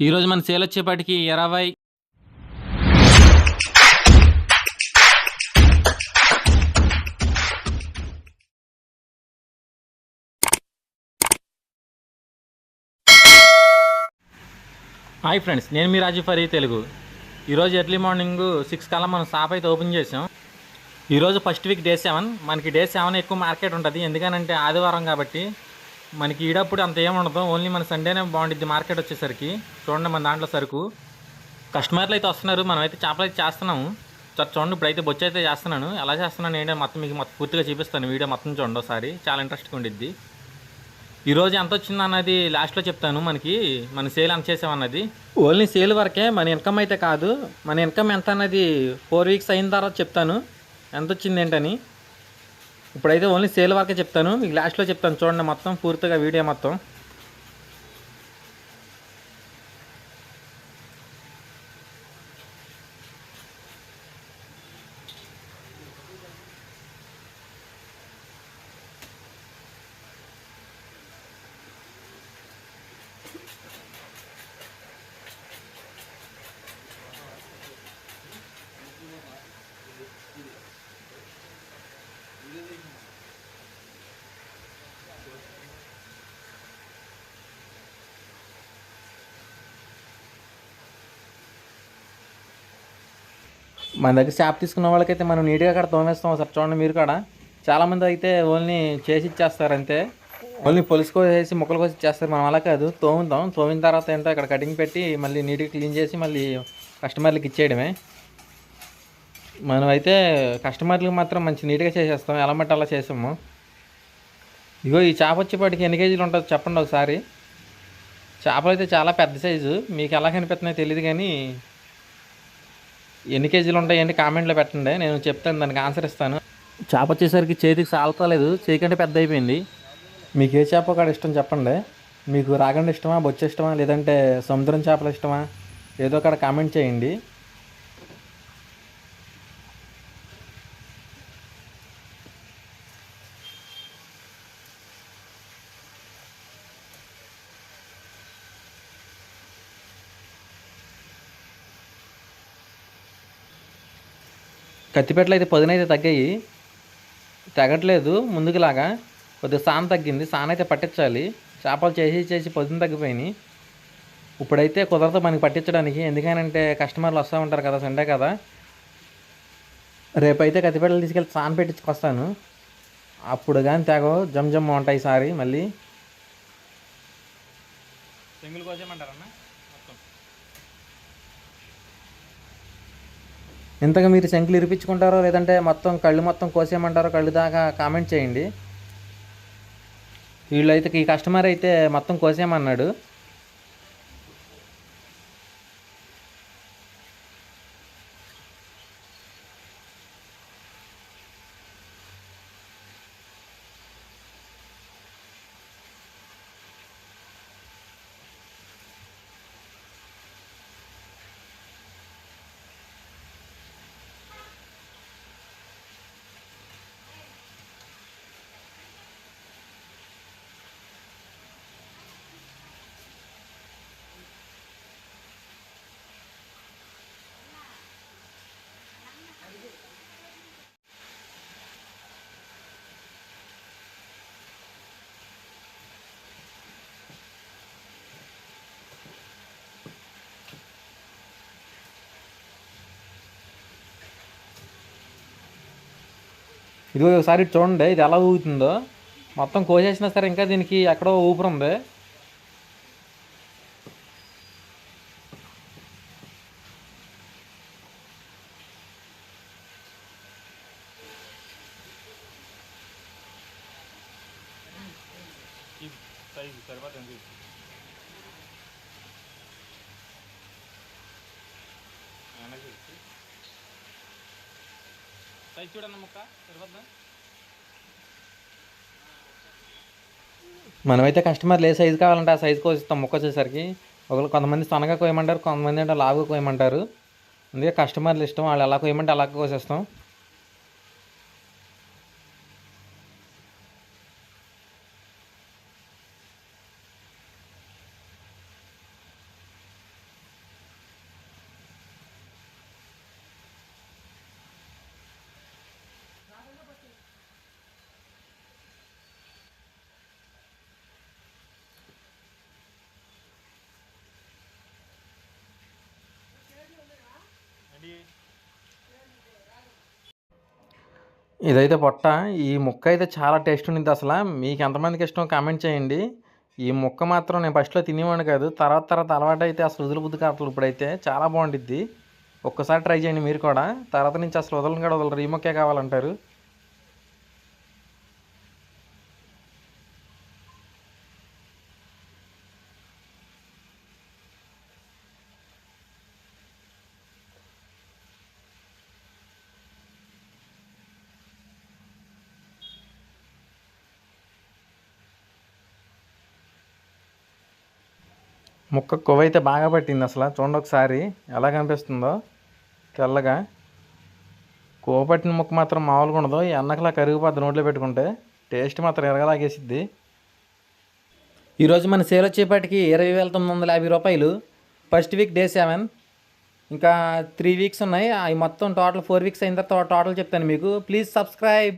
ఈరోజు మన సేల్ వచ్చేపాటికి 20. హాయ్ ఫ్రెండ్స్, నేను మీ రాజు ఫరీ తెలుగు. ఈరోజు ఎర్లీ మార్నింగ్ 6 కల్లా మనం షాప్ అయితే ఓపెన్ చేసాం. ఈరోజు ఫస్ట్ వీక్ డే 7. మనకి డే 7 ఎక్కువ మార్కెట్ ఉంటుంది, ఎందుకనంటే ఆదివారం కాబట్టి. మనకి ఈడప్పుడు అంత ఏముండదు, ఓన్లీ మన సండేనే బాగుంటుంది మార్కెట్ వచ్చేసరికి. చూడండి మన దాంట్లో సరుకు కస్టమర్లు అయితే వస్తున్నారు, మనం అయితే చేపలు అయితే చేస్తున్నాము. చూడండి ఇప్పుడైతే బొచ్చు అయితే చేస్తున్నాను. ఎలా చేస్తున్నాను ఏంటంటే మీకు మొత్తం పూర్తిగా చూపిస్తాను. వీడియో మొత్తం చూడండి ఒకసారి, చాలా ఇంట్రెస్ట్గా ఉండిద్ది. ఈరోజు ఎంత వచ్చింది అన్నది లాస్ట్లో చెప్తాను. మన సేల్ ఎంత చేసామన్నది ఓన్లీ సేల్ వరకే, మన ఇన్కమ్ అయితే కాదు. మన ఇన్కమ్ ఎంత అన్నది 4 వీక్స్ అయిన తర్వాత చెప్తాను ఎంత వచ్చింది ఏంటని. ఇప్పుడైతే ఓన్లీ సేల్ వరకే చెప్తాను, మీకు లాస్ట్లో చెప్తాను. చూడండి మొత్తం పూర్తిగా వీడియో మొత్తం. మన దగ్గర షాప్ తీసుకున్న వాళ్ళకైతే మనం నీట్గా అక్కడ తోమేస్తాం సార్. చూడండి మీరు కూడా. చాలామంది అయితే ఓన్లీ చేసి ఇచ్చేస్తారు అంతే, ఓన్లీ పొలుసు కోసేసి ముక్కలు కోసి ఇచ్చేస్తారు. మనం అలా కాదు, తోమిన తర్వాత ఏంటో ఇక్కడ కటింగ్ పెట్టి మళ్ళీ నీట్గా క్లీన్ చేసి మళ్ళీ కస్టమర్లకి ఇచ్చేయడమే. మనం అయితే కస్టమర్లకు మాత్రం మంచి నీట్గా చేసేస్తాం, ఎలా మట్టి అలా చేసాము. ఇగో ఈ చేప వచ్చేపాటికి ఎన్ని కేజీలు ఉంటుందో చెప్పండి ఒకసారి. చేపలు అయితే చాలా పెద్ద సైజు, మీకు ఎలా కనిపిస్తున్నాయో తెలియదు కానీ ఎన్ని కేజీలు ఉంటాయండి కామెంట్లో పెట్టండి, నేను చెప్తాను, దానికి ఆన్సర్ ఇస్తాను. చేప వచ్చేసరికి చేతికి సాలతలేదు, చేయి కంటే పెద్ద అయిపోయింది. మీకు ఏ చేప కాడ ఇష్టం చెప్పండి. మీకు రాగండి ఇష్టమా, బొచ్చు ఇష్టమా, లేదంటే సముద్రం చేపలు ఇష్టమా, ఏదో ఒకటి కామెంట్ చేయండి. కత్తిపెట్టలు అయితే పొదినైతే తగ్గాయి, తగ్గట్లేదు ముందుకులాగా. కొద్దిగా సాన తగ్గింది, సాన అయితే పట్టించాలి. చేపలు చేసి పొద్దున తగ్గిపోయినాయి. ఇప్పుడైతే కుదరదు మనకి పట్టించడానికి, ఎందుకనంటే కస్టమర్లు వస్తూ ఉంటారు కదా, సండే కదా. రేపైతే కత్తిపెట్టలు తీసుకెళ్ళి సాన పెట్టించుకొస్తాను. అప్పుడు కానీ తెగ జమ్ ఉంటాయి ఈసారి. మళ్ళీ చెంగులు కోసేయమంటారన్నా మొత్తం. ఇంతగా మీరు శంకులు ఇరిపించుకుంటారో లేదంటే మొత్తం కళ్ళు మొత్తం కోసేయమంటారో కళ్ళు దాకా కామెంట్ చేయండి. వీళ్ళైతే ఈ కస్టమర్ అయితే మొత్తం కోసేయమన్నాడు. ఇది ఒకసారి చూడండి, ఇది ఎలా ఊగుతుందో. మొత్తం కోసేసినా సరే ఇంకా దీనికి ఎక్కడో ఊపిరి ఉంది. మనమైతే కస్టమర్లు ఏ సైజు కావాలంటే ఆ సైజు కోసిస్తాం ముక్క వచ్చేసరికి. కొంతమంది సన్నగా కోయమంటారు, కొంతమంది అంటే లావుగా కోయమంటారు. అందుకే కస్టమర్లు ఇష్టం, వాళ్ళు ఎలా కోయమంటే అలా కోసేస్తాం. ఇదైతే పొట్ట. ఈ ముక్క అయితే చాలా టేస్ట్ ఉండిద్ది అసల. మీకు ఎంతమందికి ఇష్టమో కామెంట్ చేయండి. ఈ ముక్క మాత్రం నేను ఫస్ట్‌లో తినేవాడిని కాదు. తర్వాత అలవాటైతే అసలు వదిలిబుద్ధి కావట్లేదు ఇప్పుడైతే. చాలా బావుండిద్ది. ఒక్కసారి ట్రై చేయండి మీరు కూడా. తర్వాత నుంచి అసలు వదలను కూడా వదలరు. ఈ ముక్కే కావాలంటారు. ముక్క కొవ్వైతే బాగా పట్టింది అసల. చూడండి ఒకసారి ఎలా కనిపిస్తుందో తెల్లగా. కొవ్వు పట్టిన ముక్క మాత్రం మామూలుగా ఉండదు. ఈ అన్నకలా కరిగిపోద్ది నోట్లో పెట్టుకుంటే. టేస్ట్ మాత్రం ఎరగలాగేసిద్ది. ఈరోజు మన సేల్ వచ్చేపాటికి 20,950 రూపాయలు. First week day 7. ఇంకా 3 వీక్స్ ఉన్నాయి. అవి మొత్తం టోటల్ 4 వీక్స్ అయిన తర్వాత టోటల్ చెప్తాను మీకు. Please subscribe.